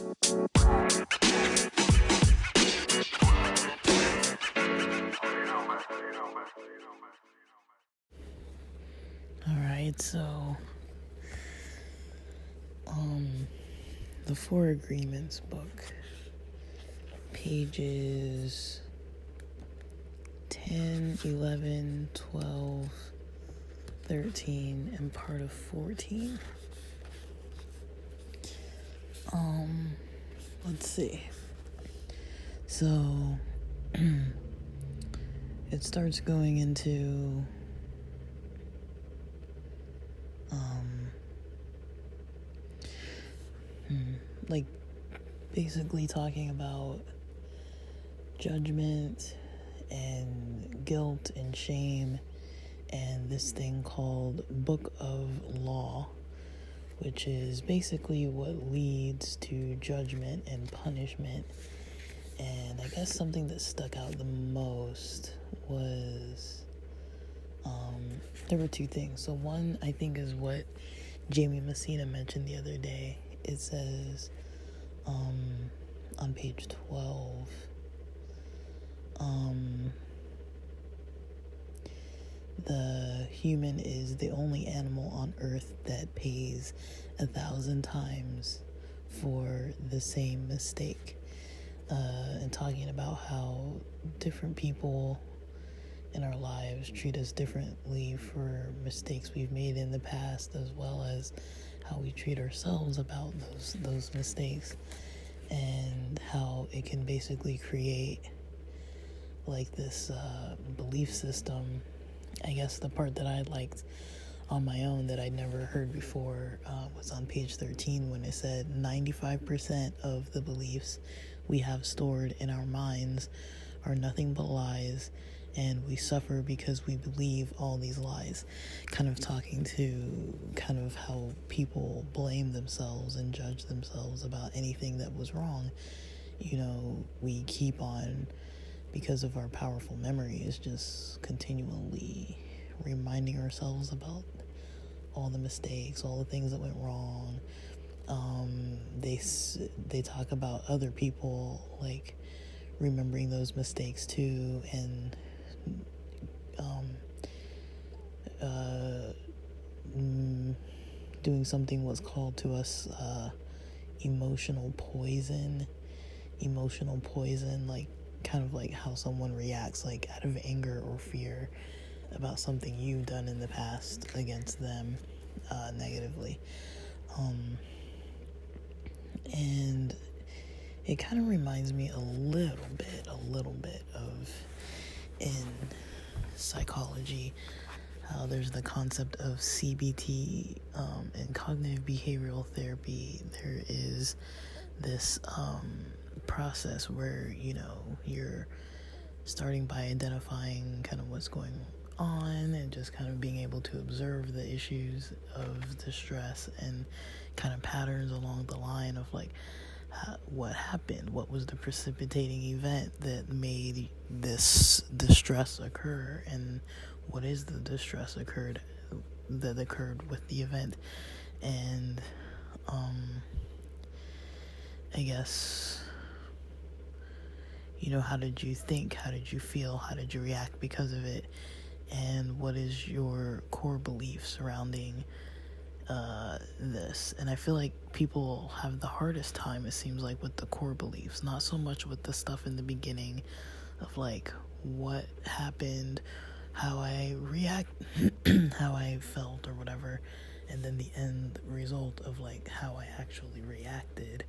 Alright, so, the Four Agreements book, pages 10, 11, 12, 13, and part of 14. Let's see. So, it starts going into, like, basically talking about judgment and guilt and shame and this thing called Book of Law, which is basically what leads to judgment and punishment. And I guess something that stuck out the most was, there were two things. So one, I think, is what Jamie Messina mentioned the other day. It says, on page 12, the human is the only animal on earth that pays 1,000 times for the same mistake. And talking about how different people in our lives treat us differently for mistakes we've made in the past, as well as how we treat ourselves about those mistakes, and how it can basically create like this belief system. I guess the part that I liked on my own that I'd never heard before was on page 13, when it said 95% of the beliefs we have stored in our minds are nothing but lies, and we suffer because we believe all these lies. Kind of talking to kind of how people blame themselves and judge themselves about anything that was wrong. You know, we keep on, because of our powerful memories, just continually reminding ourselves about all the mistakes, all the things that went wrong. They talk about other people, like, remembering those mistakes too, and doing something what's called to us emotional poison, like kind of like how someone reacts like out of anger or fear about something you've done in the past against them negatively. And it kind of reminds me a little bit of, in psychology, how there's the concept of CBT, in cognitive behavioral therapy. There is this process where, you know, you're starting by identifying kind of what's going on and just kind of being able to observe the issues of distress and kind of patterns along the line of like what happened, what was the precipitating event that made this distress occur, and what is the distress that occurred with the event. And I guess, you know, how did you think, how did you feel, how did you react because of it, and what is your core belief surrounding this. And I feel like people have the hardest time, it seems like, with the core beliefs, not so much with the stuff in the beginning of like what happened, how I react, how I felt or whatever, and then the end result of like how I actually reacted,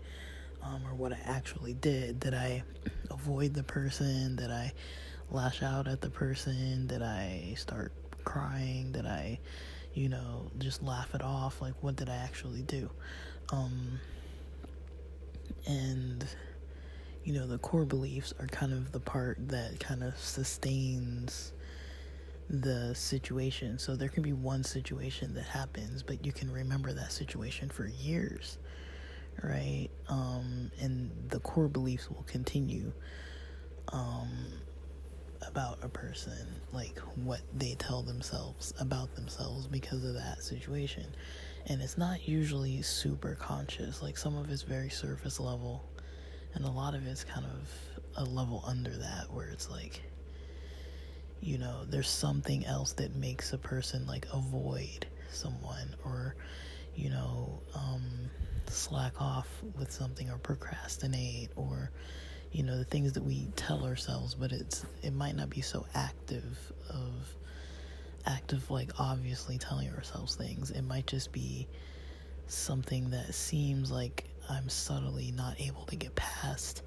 or what I actually did. Did I avoid the person? Did I lash out at the person? Did I start crying? Did I, you know, just laugh it off? Like, what did I actually do? And, you know, the core beliefs are kind of the part that kind of sustains the situation. So there can be one situation that happens, but you can remember that situation for years, right? And the core beliefs will continue about a person, like what they tell themselves about themselves because of that situation. And it's not usually super conscious. Like, some of it's very surface level, and a lot of it's kind of a level under that, where it's like, you know, there's something else that makes a person like avoid someone, or, you know, slack off with something, or procrastinate, or, you know, the things that we tell ourselves, but it might not be so active like obviously telling ourselves things. It might just be something that seems like I'm subtly not able to get past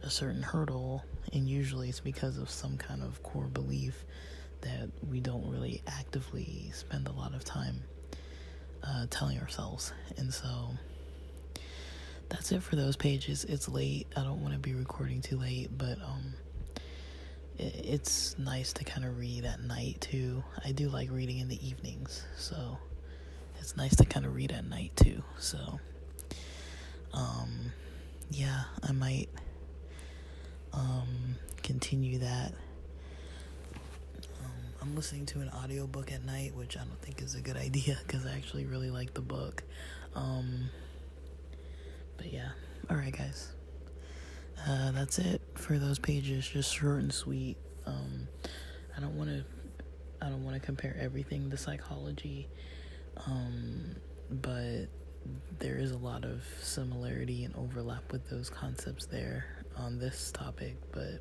a certain hurdle, and usually it's because of some kind of core belief that we don't really actively spend a lot of time telling ourselves. And so that's it for those pages. It's late. I don't want to be recording too late, but it's nice to kind of read at night too. I do like reading in the evenings, so it's nice to kind of read at night too. So yeah, I might continue that. I'm listening to an audiobook at night, which I don't think is a good idea because I actually really like the book. But yeah, alright guys, that's it for those pages. Just short and sweet. I don't want to compare everything to psychology, but there is a lot of similarity and overlap with those concepts there on this topic. But